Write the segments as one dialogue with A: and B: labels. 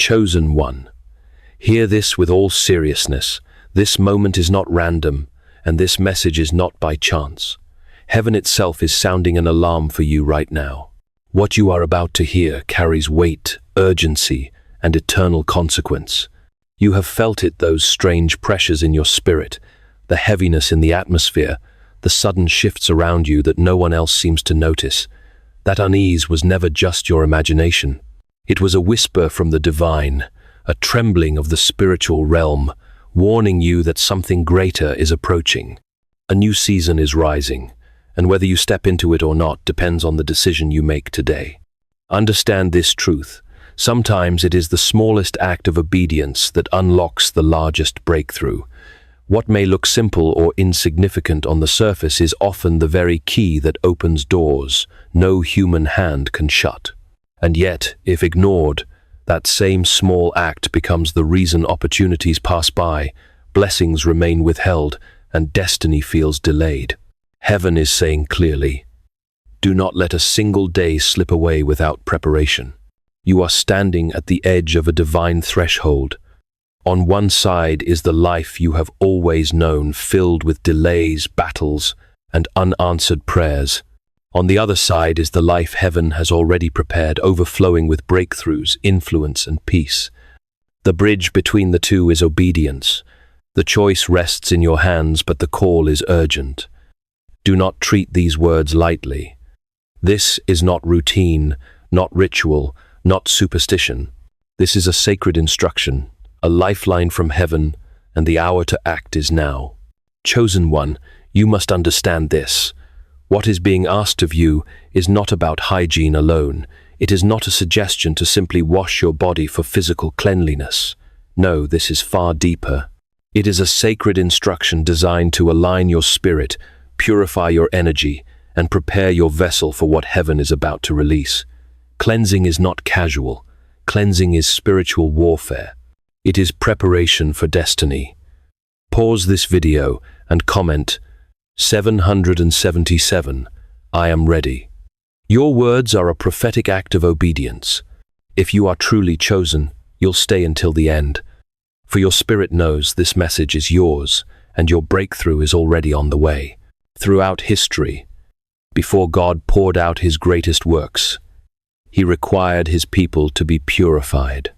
A: Chosen one. Hear this with all seriousness. This moment is not random, and this message is not by chance. Heaven itself is sounding an alarm for you right now. What you are about to hear carries weight, urgency, and eternal consequence. You have felt it, those strange pressures in your spirit, the heaviness in the atmosphere, the sudden shifts around you that no one else seems to notice. That unease was never just your imagination. It was a whisper from the divine, a trembling of the spiritual realm, warning you that something greater is approaching. A new season is rising, and whether you step into it or not depends on the decision you make today. Understand this truth. Sometimes it is the smallest act of obedience that unlocks the largest breakthrough. What may look simple or insignificant on the surface is often the very key that opens doors no human hand can shut. And yet, if ignored, that same small act becomes the reason opportunities pass by, blessings remain withheld, and destiny feels delayed. Heaven is saying clearly, do not let a single day slip away without preparation. You are standing at the edge of a divine threshold. On one side is the life you have always known, filled with delays, battles, and unanswered prayers. On the other side is the life heaven has already prepared, overflowing with breakthroughs, influence, and peace. The bridge between the two is obedience. The choice rests in your hands, but the call is urgent. Do not treat these words lightly. This is not routine, not ritual, not superstition. This is a sacred instruction, a lifeline from heaven, and the hour to act is now. Chosen one, you must understand this. What is being asked of you is not about hygiene alone. It is not a suggestion to simply wash your body for physical cleanliness. No, this is far deeper. It is a sacred instruction designed to align your spirit, purify your energy, and prepare your vessel for what heaven is about to release. Cleansing is not casual. Cleansing is spiritual warfare. It is preparation for destiny. Pause this video and comment, 777, I am ready. Your words are a prophetic act of obedience. If you are truly chosen, you'll stay until the end. For your spirit knows this message is yours, and your breakthrough is already on the way. Throughout history, before God poured out his greatest works, he required his people to be purified.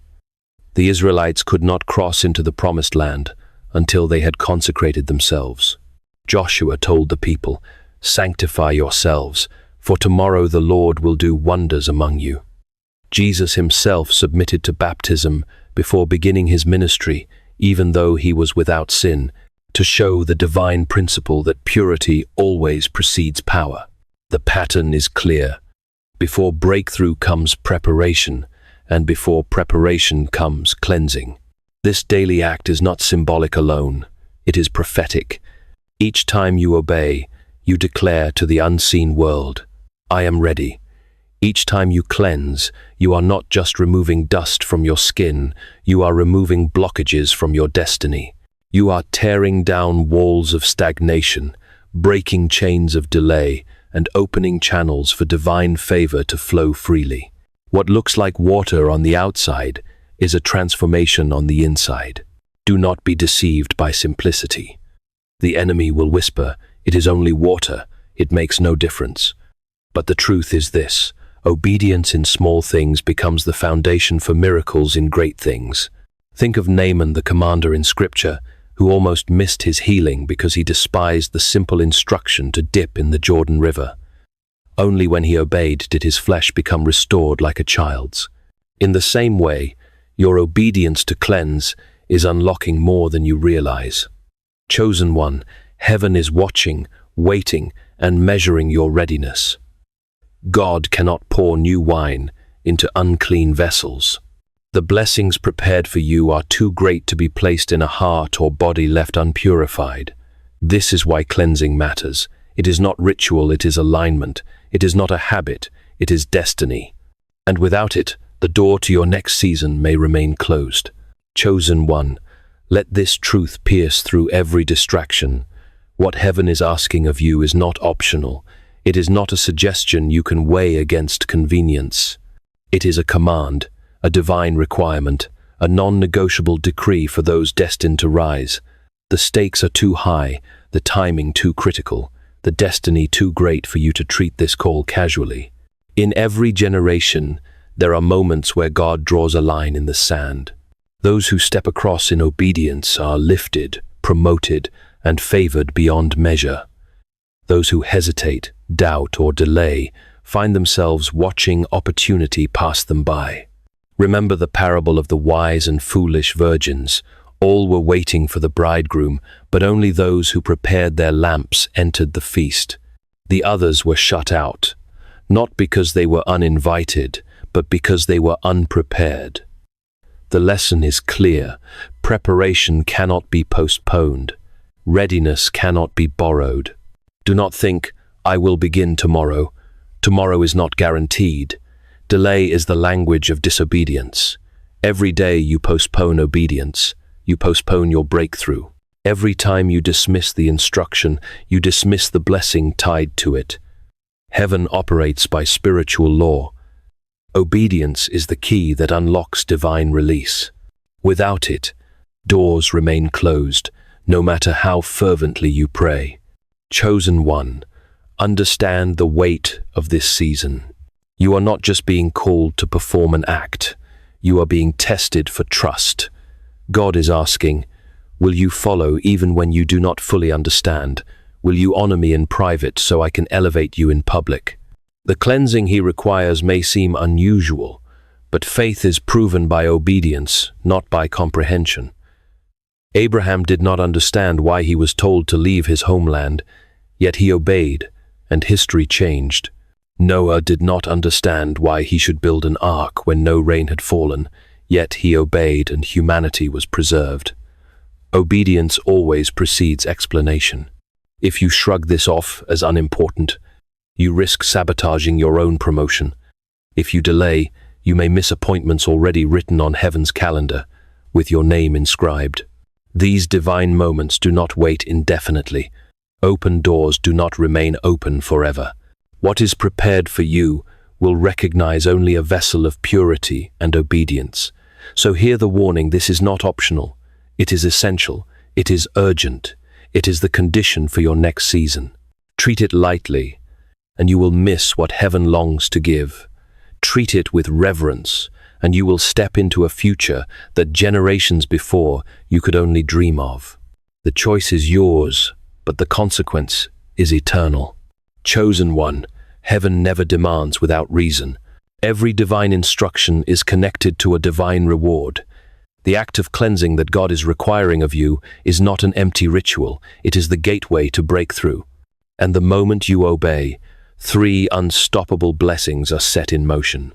A: The Israelites could not cross into the promised land until they had consecrated themselves. Joshua told the people, "Sanctify yourselves, for tomorrow the Lord will do wonders among you." Jesus himself submitted to baptism before beginning his ministry, even though he was without sin, to show the divine principle that purity always precedes power. The pattern is clear. Before breakthrough comes preparation, and before preparation comes cleansing. This daily act is not symbolic alone. It is prophetic. Each time you obey, you declare to the unseen world, I am ready. Each time you cleanse, you are not just removing dust from your skin, you are removing blockages from your destiny. You are tearing down walls of stagnation, breaking chains of delay, and opening channels for divine favor to flow freely. What looks like water on the outside is a transformation on the inside. Do not be deceived by simplicity. The enemy will whisper, it is only water, it makes no difference. But the truth is this, obedience in small things becomes the foundation for miracles in great things. Think of Naaman, the commander in Scripture, who almost missed his healing because he despised the simple instruction to dip in the Jordan River. Only when he obeyed did his flesh become restored like a child's. In the same way, your obedience to cleanse is unlocking more than you realize. Chosen one, heaven is watching, waiting, and measuring your readiness. God cannot pour new wine into unclean vessels. The blessings prepared for you are too great to be placed in a heart or body left unpurified. This is why cleansing matters. It is not ritual, it is alignment. It is not a habit, it is destiny. And without it, the door to your next season may remain closed. Chosen one, let this truth pierce through every distraction. What heaven is asking of you is not optional. It is not a suggestion you can weigh against convenience. It is a command, a divine requirement, a non-negotiable decree for those destined to rise. The stakes are too high, the timing too critical, the destiny too great for you to treat this call casually. In every generation, there are moments where God draws a line in the sand. Those who step across in obedience are lifted, promoted, and favored beyond measure. Those who hesitate, doubt, or delay find themselves watching opportunity pass them by. Remember the parable of the wise and foolish virgins. All were waiting for the bridegroom, but only those who prepared their lamps entered the feast. The others were shut out, not because they were uninvited, but because they were unprepared. The lesson is clear. Preparation cannot be postponed. Readiness cannot be borrowed. Do not think, "I will begin tomorrow." Tomorrow is not guaranteed. Delay is the language of disobedience. Every day you postpone obedience, you postpone your breakthrough. Every time you dismiss the instruction, you dismiss the blessing tied to it. Heaven operates by spiritual law. Obedience is the key that unlocks divine release. Without it, doors remain closed, no matter how fervently you pray. Chosen one, understand the weight of this season. You are not just being called to perform an act, you are being tested for trust. God is asking, will you follow even when you do not fully understand? Will you honor me in private so I can elevate you in public? The cleansing he requires may seem unusual, but faith is proven by obedience, not by comprehension. Abraham did not understand why he was told to leave his homeland, yet he obeyed, and history changed. Noah did not understand why he should build an ark when no rain had fallen, yet he obeyed and humanity was preserved. Obedience always precedes explanation. If you shrug this off as unimportant, you risk sabotaging your own promotion. If you delay, you may miss appointments already written on heaven's calendar, with your name inscribed. These divine moments do not wait indefinitely. Open doors do not remain open forever. What is prepared for you will recognize only a vessel of purity and obedience. So hear the warning, this is not optional. It is essential. It is urgent. It is the condition for your next season. Treat it lightly, and you will miss what heaven longs to give. Treat it with reverence, and you will step into a future that generations before you could only dream of. The choice is yours, but the consequence is eternal. Chosen one, heaven never demands without reason. Every divine instruction is connected to a divine reward. The act of cleansing that God is requiring of you is not an empty ritual, it is the gateway to breakthrough. And the moment you obey, 3 unstoppable blessings are set in motion.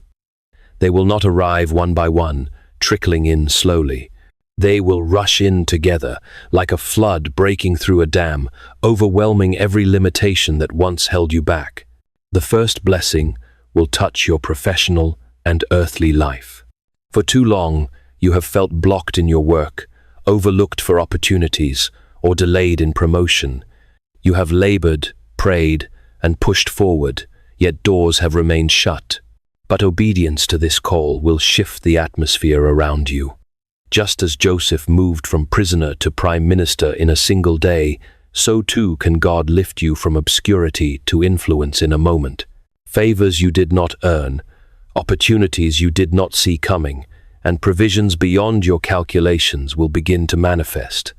A: They will not arrive one by one, trickling in slowly. They will rush in together, like a flood breaking through a dam, overwhelming every limitation that once held you back. The first blessing will touch your professional and earthly life. For too long, you have felt blocked in your work, overlooked for opportunities, or delayed in promotion. You have labored, prayed, and pushed forward, yet doors have remained shut. But obedience to this call will shift the atmosphere around you. Just as Joseph moved from prisoner to prime minister in a single day, so too can God lift you from obscurity to influence in a moment. Favors you did not earn, opportunities you did not see coming, and provisions beyond your calculations will begin to manifest.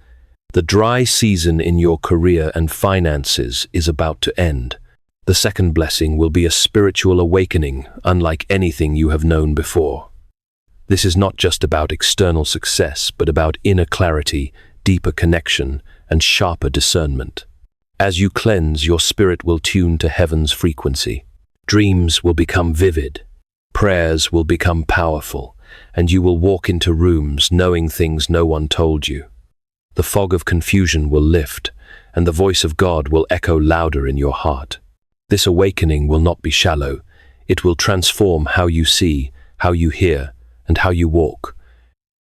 A: The dry season in your career and finances is about to end. The second blessing will be a spiritual awakening unlike anything you have known before. This is not just about external success, but about inner clarity, deeper connection, and sharper discernment. As you cleanse, your spirit will tune to heaven's frequency. Dreams will become vivid. Prayers will become powerful, and you will walk into rooms knowing things no one told you. The fog of confusion will lift, and the voice of God will echo louder in your heart. This awakening will not be shallow. It will transform how you see, how you hear, and how you walk.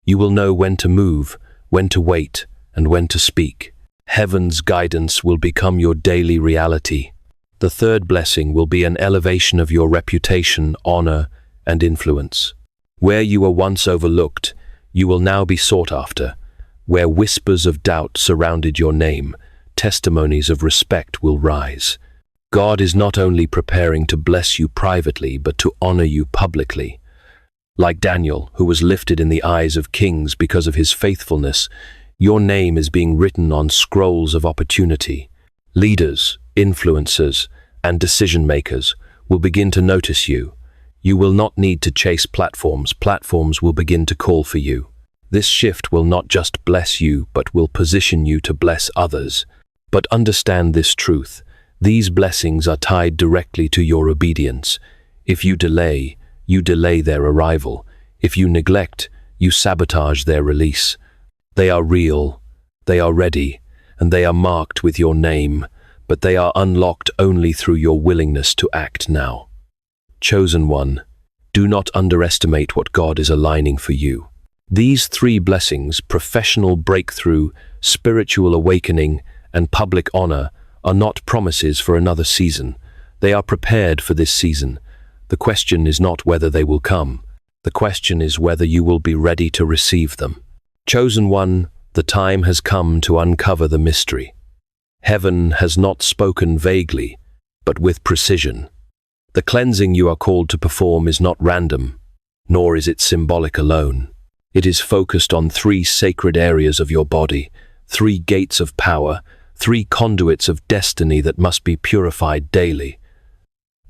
A: You will know when to move, when to wait, and when to speak. Heaven's guidance will become your daily reality. The third blessing will be an elevation of your reputation, honor, and influence. Where you were once overlooked, You will now be sought after. Where whispers of doubt surrounded your name, testimonies of respect will rise. God is not only preparing to bless you privately, but to honor you publicly. Like Daniel, who was lifted in the eyes of kings because of his faithfulness, your name is being written on scrolls of opportunity. Leaders, influencers, and decision-makers will begin to notice you. You will not need to chase platforms. Platforms will begin to call for you. This shift will not just bless you, but will position you to bless others. But understand this truth. These blessings are tied directly to your obedience. If you delay their arrival. If you neglect, you sabotage their release. They are real, they are ready, and they are marked with your name, but they are unlocked only through your willingness to act now. Chosen one, do not underestimate what God is aligning for you. These three blessings, professional breakthrough, spiritual awakening, and public honor, are not promises for another season. They are prepared for this season. The question is not whether they will come. The question is whether you will be ready to receive them. Chosen one, the time has come to uncover the mystery. Heaven has not spoken vaguely, but with precision. The cleansing you are called to perform is not random, nor is it symbolic alone. It is focused on three sacred areas of your body, three gates of power, three conduits of destiny that must be purified daily.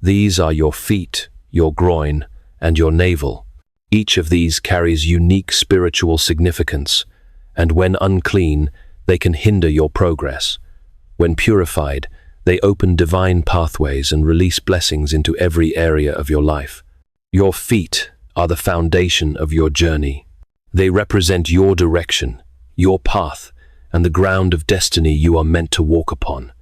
A: These are your feet, your groin, and your navel. Each of these carries unique spiritual significance, and when unclean, they can hinder your progress. When purified, they open divine pathways and release blessings into every area of your life. Your feet are the foundation of your journey. They represent your direction, your path, and the ground of destiny you are meant to walk upon.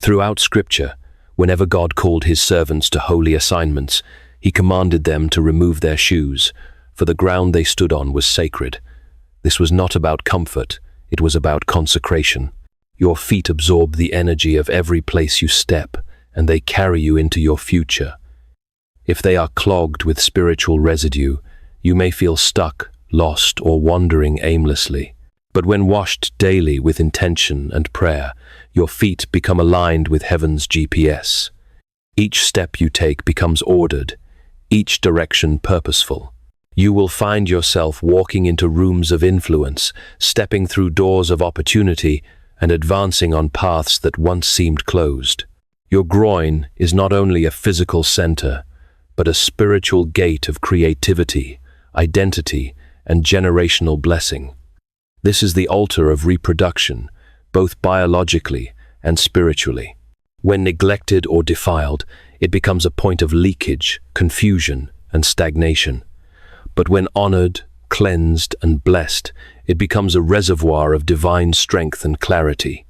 A: Throughout Scripture, whenever God called his servants to holy assignments, he commanded them to remove their shoes, for the ground they stood on was sacred. This was not about comfort, it was about consecration. Your feet absorb the energy of every place you step, and they carry you into your future. If they are clogged with spiritual residue, you may feel stuck, lost, or wandering aimlessly. But when washed daily with intention and prayer, your feet become aligned with heaven's GPS. Each step you take becomes ordered, each direction purposeful. You will find yourself walking into rooms of influence, stepping through doors of opportunity, and advancing on paths that once seemed closed. Your groin is not only a physical center, but a spiritual gate of creativity, identity, and generational blessing. This is the altar of reproduction, both biologically and spiritually. When neglected or defiled, it becomes a point of leakage, confusion, and stagnation. But when honored, cleansed, and blessed, it becomes a reservoir of divine strength and clarity.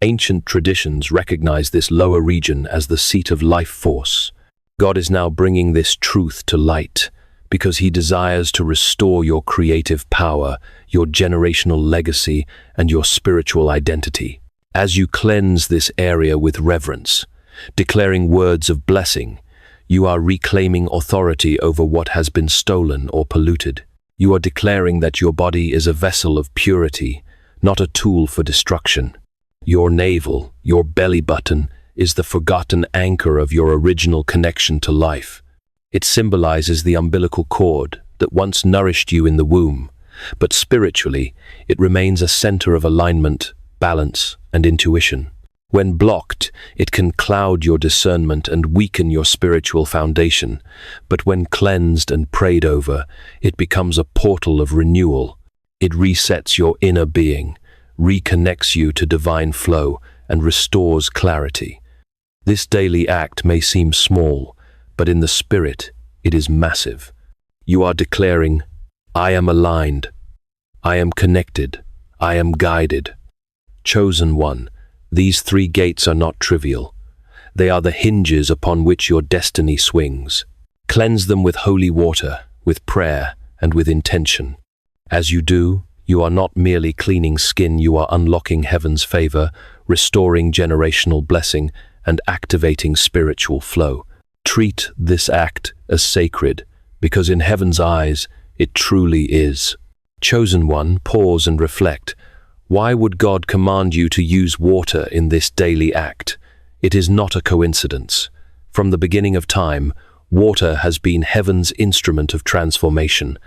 A: Ancient traditions recognize this lower region as the seat of life force. God is now bringing this truth to light, because he desires to restore your creative power, your generational legacy, and your spiritual identity. As you cleanse this area with reverence, declaring words of blessing, you are reclaiming authority over what has been stolen or polluted. You are declaring that your body is a vessel of purity, not a tool for destruction. Your navel, your belly button, is the forgotten anchor of your original connection to life. It symbolizes the umbilical cord that once nourished you in the womb, but spiritually, it remains a center of alignment, balance, and intuition. When blocked, it can cloud your discernment and weaken your spiritual foundation, but when cleansed and prayed over, it becomes a portal of renewal. It resets your inner being, reconnects you to divine flow, and restores clarity. This daily act may seem small, but in the spirit, it is massive. You are declaring, I am aligned, I am connected, I am guided. Chosen one, these three gates are not trivial. They are the hinges upon which your destiny swings. Cleanse them with holy water, with prayer, and with intention. As you do, you are not merely cleaning skin, you are unlocking heaven's favor, restoring generational blessing, and activating spiritual flow. Treat this act as sacred, because in heaven's eyes, it truly is. Chosen one, pause and reflect. Why would God command you to use water in this daily act? It is not a coincidence. From the beginning of time, water has been heaven's instrument of transformation.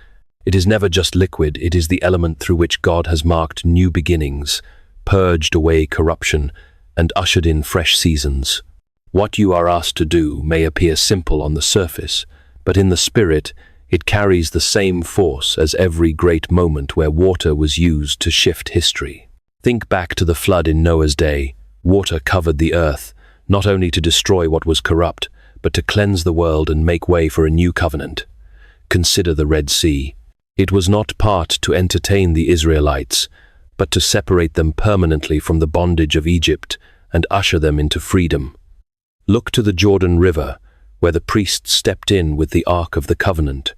A: It is never just liquid, it is the element through which God has marked new beginnings, purged away corruption, and ushered in fresh seasons. What you are asked to do may appear simple on the surface, but in the spirit, it carries the same force as every great moment where water was used to shift history. Think back to the flood in Noah's day. Water covered the earth, not only to destroy what was corrupt, but to cleanse the world and make way for a new covenant. Consider the Red Sea. It was not part to entertain the Israelites, but to separate them permanently from the bondage of Egypt and usher them into freedom. Look to the Jordan River, where the priests stepped in with the Ark of the Covenant.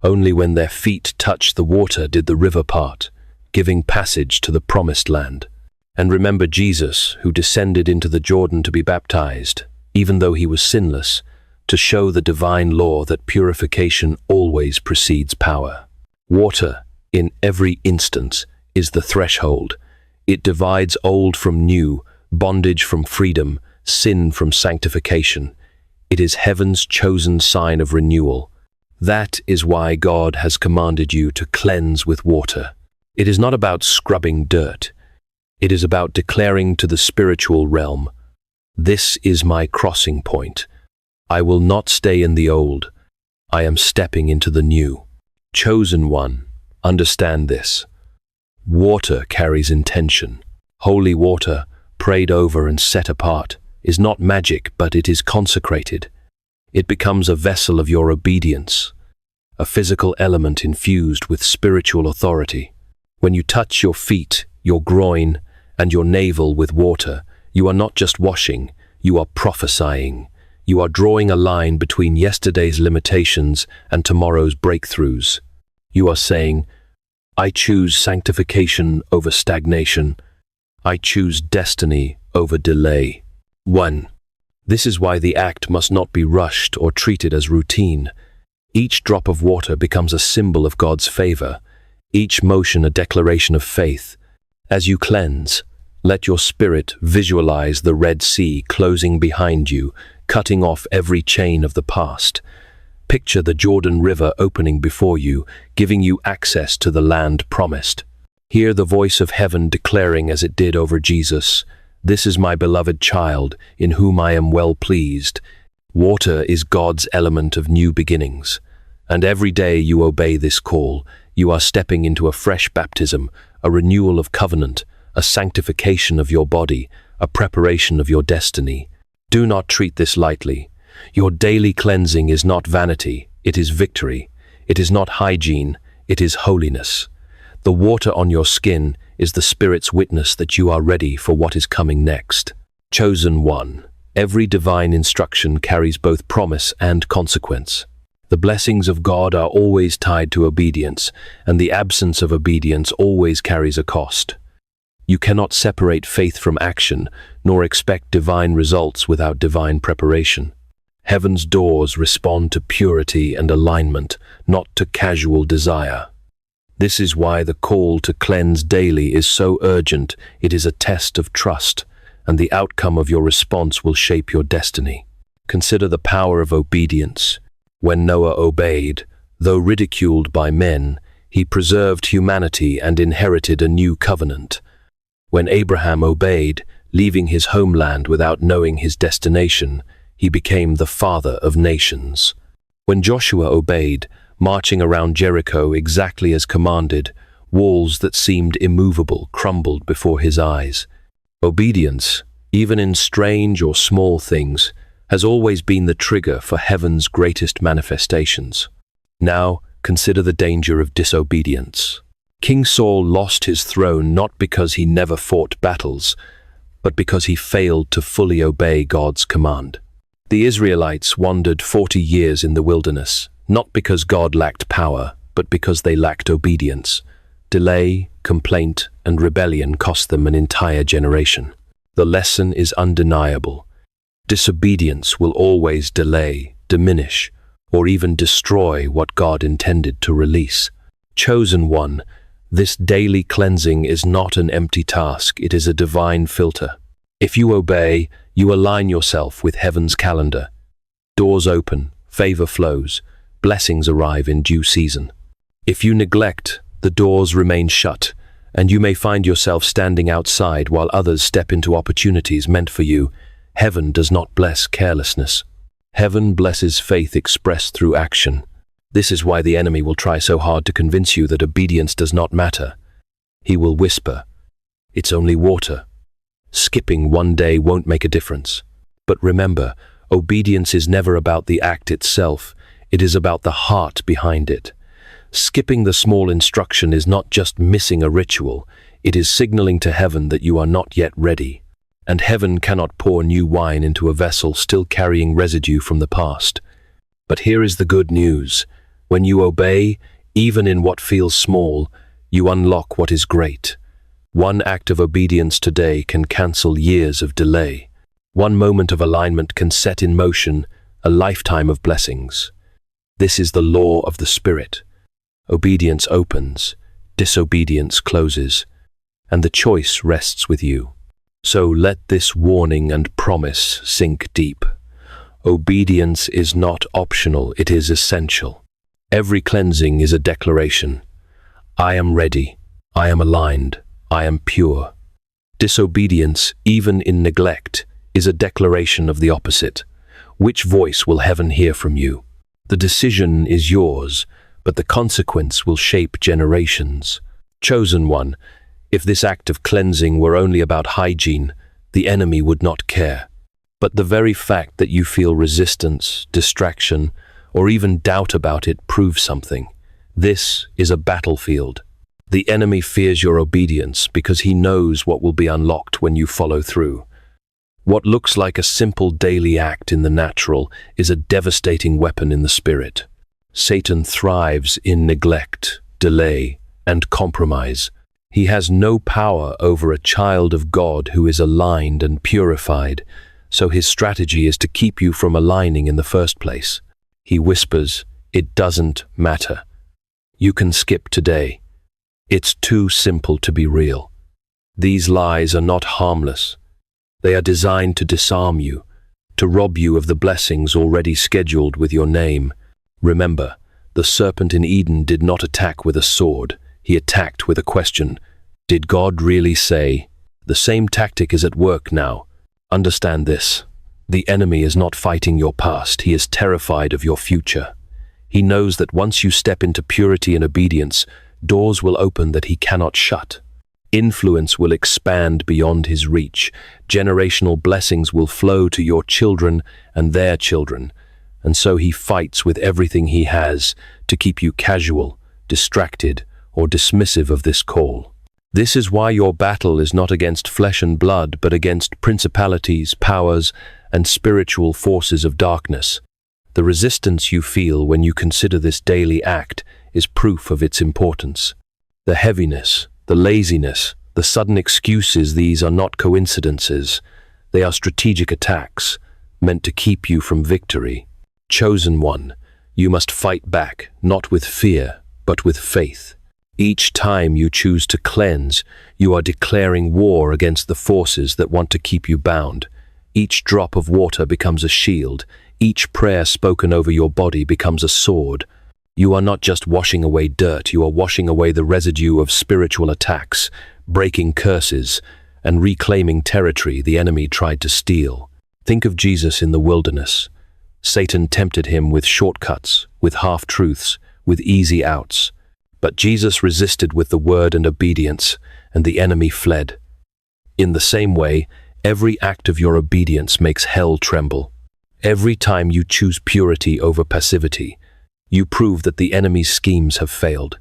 A: Only when their feet touched the water did the river part, giving passage to the promised land. And remember Jesus, who descended into the Jordan to be baptized, even though he was sinless, to show the divine law that purification always precedes power. Water, in every instance, is the threshold. It divides old from new, bondage from freedom, sin from sanctification. It is heaven's chosen sign of renewal. That is why God has commanded you to cleanse with water. It is not about scrubbing dirt. It is about declaring to the spiritual realm, "This is my crossing point. I will not stay in the old. I am stepping into the new." Chosen one, understand this. Water carries intention. Holy water, prayed over and set apart, is not magic, but it is consecrated. It becomes a vessel of your obedience, a physical element infused with spiritual authority. When you touch your feet, your groin, and your navel with water, you are not just washing, you are prophesying. You are drawing a line between yesterday's limitations and tomorrow's breakthroughs. You are saying, "I choose sanctification over stagnation. I choose destiny over delay." 1. This is why the act must not be rushed or treated as routine. Each drop of water becomes a symbol of God's favor, each motion a declaration of faith. As you cleanse, let your spirit visualize the Red Sea closing behind you, cutting off every chain of the past. Picture the Jordan River opening before you, giving you access to the land promised. Hear the voice of heaven declaring as it did over Jesus, "This is my beloved child, in whom I am well pleased." Water is God's element of new beginnings. And every day you obey this call, you are stepping into a fresh baptism, a renewal of covenant, a sanctification of your body, a preparation of your destiny. Do not treat this lightly. Your daily cleansing is not vanity, it is victory. It is not hygiene, it is holiness. The water on your skin is the Spirit's witness that you are ready for what is coming next. Chosen one. Every divine instruction carries both promise and consequence. The blessings of God are always tied to obedience, and the absence of obedience always carries a cost. You cannot separate faith from action, nor expect divine results without divine preparation. Heaven's doors respond to purity and alignment, not to casual desire. This is why the call to cleanse daily is so urgent. It is a test of trust, and the outcome of your response will shape your destiny. Consider the power of obedience. When Noah obeyed, though ridiculed by men, he preserved humanity and inherited a new covenant. When Abraham obeyed, leaving his homeland without knowing his destination, he became the father of nations. When Joshua obeyed, marching around Jericho exactly as commanded, walls that seemed immovable crumbled before his eyes. Obedience, even in strange or small things, has always been the trigger for heaven's greatest manifestations. Now, consider the danger of disobedience. King Saul lost his throne not because he never fought battles, but because he failed to fully obey God's command. The Israelites wandered 40 years in the wilderness, not because God lacked power, but because they lacked obedience. Delay, complaint, and rebellion cost them an entire generation. The lesson is undeniable. Disobedience will always delay, diminish, or even destroy what God intended to release. Chosen one, This daily cleansing is not an empty task, it is a divine filter. If you obey, you align yourself with heaven's calendar. Doors open, favor flows, blessings arrive in due season. If you neglect, the doors remain shut, and you may find yourself standing outside while others step into opportunities meant for you. Heaven does not bless carelessness. Heaven blesses faith expressed through action. This is why the enemy will try so hard to convince you that obedience does not matter. He will whisper, "It's only water. Skipping one day won't make a difference." But remember, obedience is never about the act itself, it is about the heart behind it. Skipping the small instruction is not just missing a ritual, it is signaling to heaven that you are not yet ready. And heaven cannot pour new wine into a vessel still carrying residue from the past. But here is the good news. When you obey, even in what feels small, you unlock what is great. One act of obedience today can cancel years of delay. One moment of alignment can set in motion a lifetime of blessings. This is the law of the Spirit. Obedience opens, disobedience closes, and the choice rests with you. So let this warning and promise sink deep. Obedience is not optional, it is essential. Every cleansing is a declaration. I am ready, I am aligned, I am pure. Disobedience, even in neglect, is a declaration of the opposite. Which voice will heaven hear from you? The decision is yours, but the consequence will shape generations. Chosen one, if this act of cleansing were only about hygiene, the enemy would not care. But the very fact that you feel resistance, distraction, or even doubt about it proves something. This is a battlefield. The enemy fears your obedience because he knows what will be unlocked when you follow through. What looks like a simple daily act in the natural is a devastating weapon in the spirit. Satan thrives in neglect, delay, and compromise. He has no power over a child of God who is aligned and purified, so his strategy is to keep you from aligning in the first place. He whispers, "It doesn't matter. You can skip today. It's too simple to be real." These lies are not harmless. They are designed to disarm you, to rob you of the blessings already scheduled with your name. Remember, the serpent in Eden did not attack with a sword. He attacked with a question. Did God really say? The same tactic is at work now. Understand this. The enemy is not fighting your past. He is terrified of your future. He knows that once you step into purity and obedience, doors will open that he cannot shut. Influence will expand beyond his reach. Generational blessings will flow to your children and their children. And so he fights with everything he has to keep you casual, distracted, or dismissive of this call. This is why your battle is not against flesh and blood, but against principalities, powers, and spiritual forces of darkness. The resistance you feel when you consider this daily act is proof of its importance. The heaviness, the laziness, the sudden excuses, these are not coincidences. They are strategic attacks meant to keep you from victory. Chosen one, you must fight back, not with fear, but with faith. Each time you choose to cleanse, you are declaring war against the forces that want to keep you bound. Each drop of water becomes a shield. Each prayer spoken over your body becomes a sword. You are not just washing away dirt, you are washing away the residue of spiritual attacks, breaking curses, and reclaiming territory the enemy tried to steal. Think of Jesus in the wilderness. Satan tempted him with shortcuts, with half-truths, with easy outs. But Jesus resisted with the word and obedience, and the enemy fled. In the same way, every act of your obedience makes hell tremble. Every time you choose purity over passivity, you prove that the enemy's schemes have failed.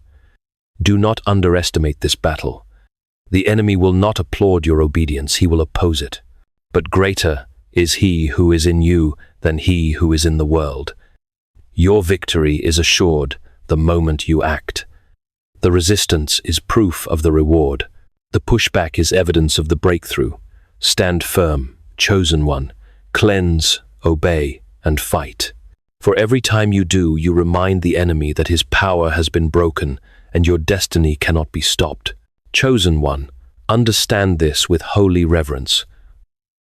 A: Do not underestimate this battle. The enemy will not applaud your obedience, he will oppose it. But greater is he who is in you than he who is in the world. Your victory is assured the moment you act. The resistance is proof of the reward. The pushback is evidence of the breakthrough. Stand firm, chosen one. Cleanse, obey, and fight. For every time you do, you remind the enemy that his power has been broken and your destiny cannot be stopped. Chosen one, understand this with holy reverence.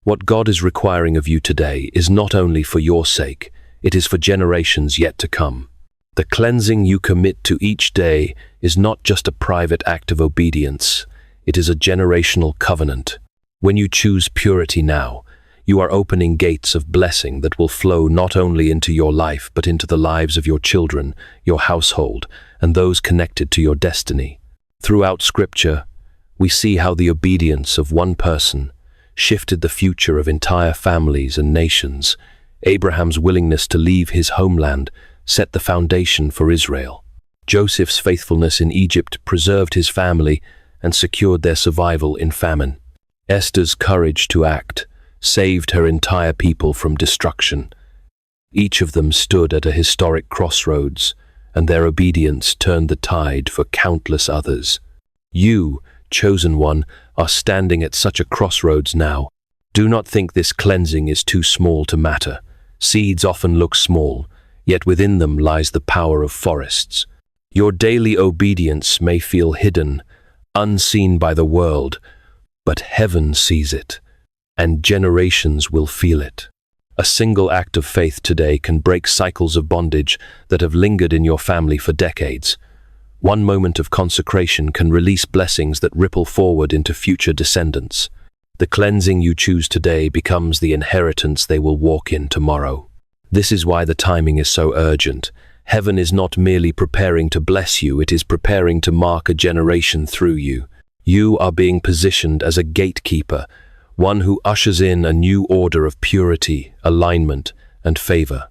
A: What God is requiring of you today is not only for your sake, it is for generations yet to come. The cleansing you commit to each day is not just a private act of obedience, it is a generational covenant. When you choose purity now, you are opening gates of blessing that will flow not only into your life but into the lives of your children, your household, and those connected to your destiny. Throughout Scripture, we see how the obedience of one person shifted the future of entire families and nations. Abraham's willingness to leave his homeland set the foundation for Israel. Joseph's faithfulness in Egypt preserved his family and secured their survival in famine. Esther's courage to act saved her entire people from destruction. Each of them stood at a historic crossroads, and their obedience turned the tide for countless others. You, chosen one, are standing at such a crossroads now. Do not think this cleansing is too small to matter. Seeds often look small, yet within them lies the power of forests. Your daily obedience may feel hidden, unseen by the world, but heaven sees it, and generations will feel it. A single act of faith today can break cycles of bondage that have lingered in your family for decades. One moment of consecration can release blessings that ripple forward into future descendants. The cleansing you choose today becomes the inheritance they will walk in tomorrow. This is why the timing is so urgent. Heaven is not merely preparing to bless you, it is preparing to mark a generation through you. You are being positioned as a gatekeeper, one who ushers in a new order of purity, alignment, and favor.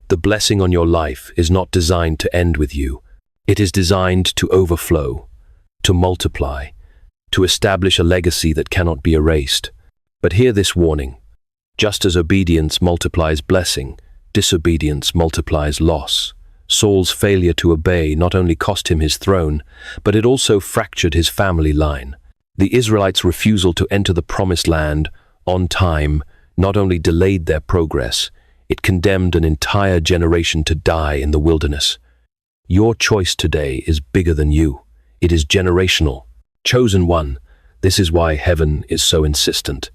A: The blessing on your life is not designed to end with you. It is designed to overflow, to multiply, to establish a legacy that cannot be erased. But hear this warning. Just as obedience multiplies blessing, disobedience multiplies loss. Saul's failure to obey not only cost him his throne, but it also fractured his family line. The Israelites' refusal to enter the promised land on time not only delayed their progress, it condemned an entire generation to die in the wilderness. Your choice today is bigger than you. It is generational. Chosen one, this is why heaven is so insistent.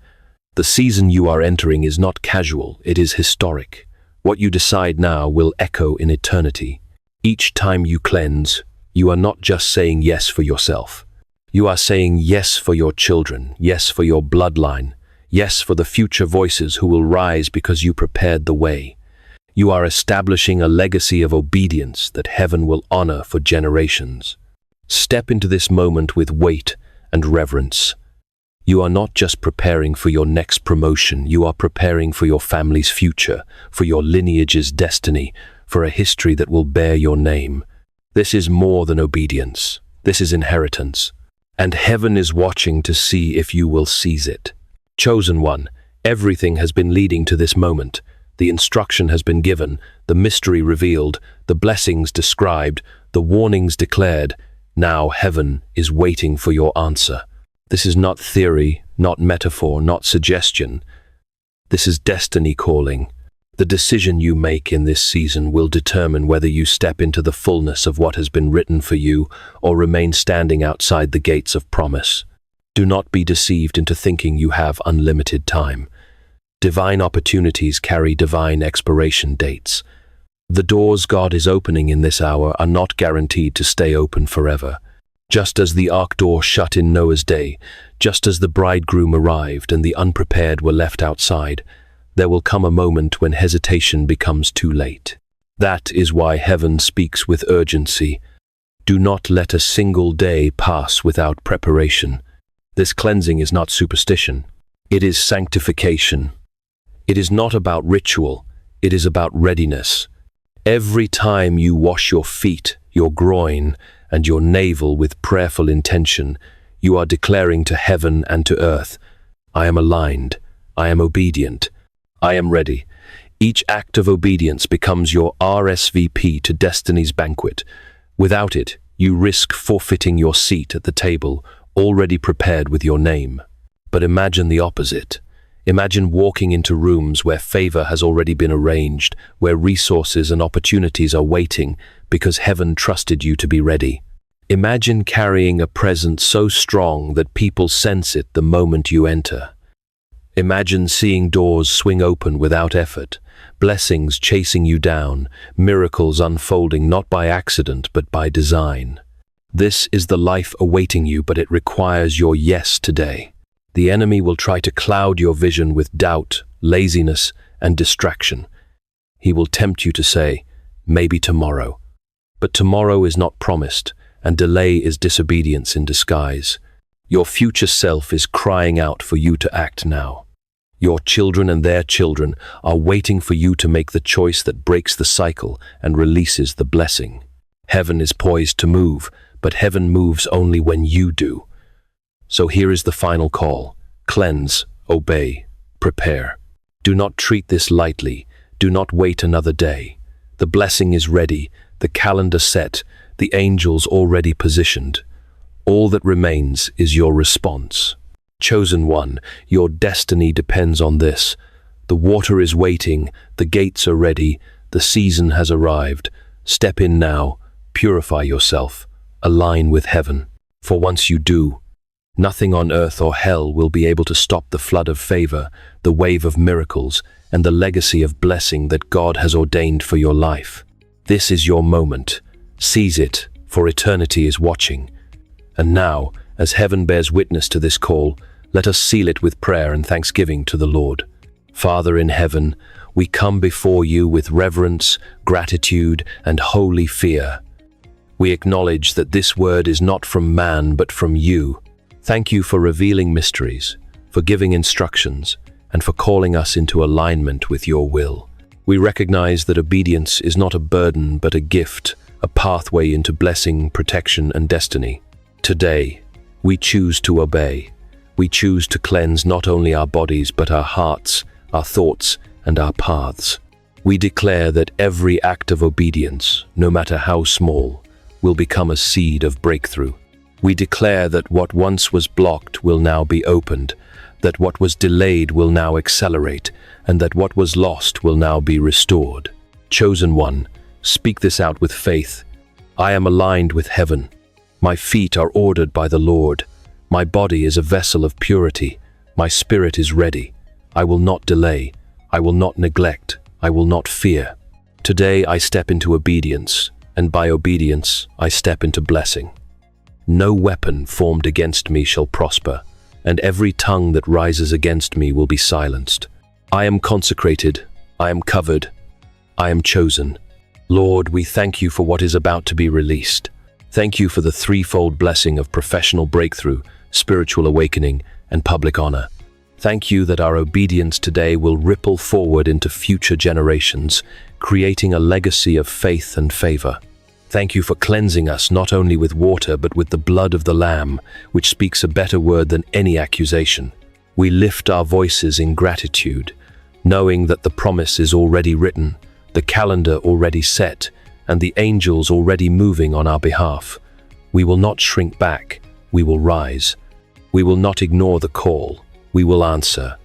A: The season you are entering is not casual, it is historic. What you decide now will echo in eternity. Each time you cleanse, you are not just saying yes for yourself. You are saying yes for your children, yes for your bloodline, yes for the future voices who will rise because you prepared the way. You are establishing a legacy of obedience that heaven will honor for generations. Step into this moment with weight and reverence. You are not just preparing for your next promotion, you are preparing for your family's future, for your lineage's destiny, for a history that will bear your name. This is more than obedience. This is inheritance. And heaven is watching to see if you will seize it. Chosen one, everything has been leading to this moment. The instruction has been given, the mystery revealed, the blessings described, the warnings declared. Now heaven is waiting for your answer. This is not theory, not metaphor, not suggestion. This is destiny calling. The decision you make in this season will determine whether you step into the fullness of what has been written for you or remain standing outside the gates of promise. Do not be deceived into thinking you have unlimited time. Divine opportunities carry divine expiration dates. The doors God is opening in this hour are not guaranteed to stay open forever. Just as the ark door shut in Noah's day, just as the bridegroom arrived and the unprepared were left outside, there will come a moment when hesitation becomes too late. That is why heaven speaks with urgency. Do not let a single day pass without preparation. This cleansing is not superstition. It is sanctification. It is not about ritual. It is about readiness. Every time you wash your feet, your groin, and your navel with prayerful intention, you are declaring to heaven and to earth, I am aligned, I am obedient, I am ready. Each act of obedience becomes your RSVP to destiny's banquet. Without it, you risk forfeiting your seat at the table, already prepared with your name. But imagine the opposite. Imagine walking into rooms where favor has already been arranged, where resources and opportunities are waiting because heaven trusted you to be ready. Imagine carrying a presence so strong that people sense it the moment you enter. Imagine seeing doors swing open without effort, blessings chasing you down, miracles unfolding not by accident but by design. This is the life awaiting you, but it requires your yes today. The enemy will try to cloud your vision with doubt, laziness, and distraction. He will tempt you to say, maybe tomorrow. But tomorrow is not promised, and delay is disobedience in disguise. Your future self is crying out for you to act now. Your children and their children are waiting for you to make the choice that breaks the cycle and releases the blessing. Heaven is poised to move, but heaven moves only when you do. So here is the final call. Cleanse, obey, prepare. Do not treat this lightly. Do not wait another day. The blessing is ready, the calendar set, the angels already positioned. All that remains is your response. Chosen one, your destiny depends on this. The water is waiting, the gates are ready, the season has arrived. Step in now, purify yourself, align with heaven. For once you do, nothing on earth or hell will be able to stop the flood of favor, the wave of miracles, and the legacy of blessing that God has ordained for your life. This is your moment. Seize it, for eternity is watching. And now, as heaven bears witness to this call, let us seal it with prayer and thanksgiving to the Lord. Father in heaven, we come before you with reverence, gratitude, and holy fear. We acknowledge that this word is not from man but from you. Thank you for revealing mysteries, for giving instructions, and for calling us into alignment with your will. We recognize that obedience is not a burden but a gift, a pathway into blessing, protection, and destiny. Today, we choose to obey. We choose to cleanse not only our bodies but our hearts, our thoughts, and our paths. We declare that every act of obedience, no matter how small, will become a seed of breakthrough. We declare that what once was blocked will now be opened, that what was delayed will now accelerate, and that what was lost will now be restored. Chosen one, speak this out with faith. I am aligned with heaven. My feet are ordered by the Lord. My body is a vessel of purity. My spirit is ready. I will not delay. I will not neglect. I will not fear. Today I step into obedience, and by obedience I step into blessing. No weapon formed against me shall prosper, and every tongue that rises against me will be silenced. I am consecrated. I am covered. I am chosen. Lord, we thank you for what is about to be released. Thank you for the threefold blessing of professional breakthrough, spiritual awakening, and public honor. Thank you that our obedience today will ripple forward into future generations, creating a legacy of faith and favor. Thank you for cleansing us not only with water but with the blood of the Lamb, which speaks a better word than any accusation. We lift our voices in gratitude, knowing that the promise is already written, the calendar already set, and the angels already moving on our behalf. We will not shrink back, we will rise. We will not ignore the call, we will answer.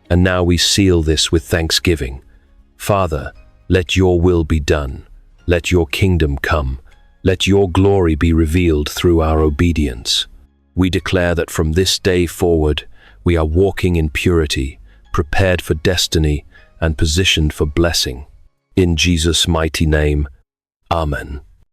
A: And now we seal this with thanksgiving. Father, let your will be done. Let your kingdom come. Let your glory be revealed through our obedience. We declare that from this day forward, we are walking in purity, prepared for destiny, and positioned for blessing. In Jesus' mighty name, Amen.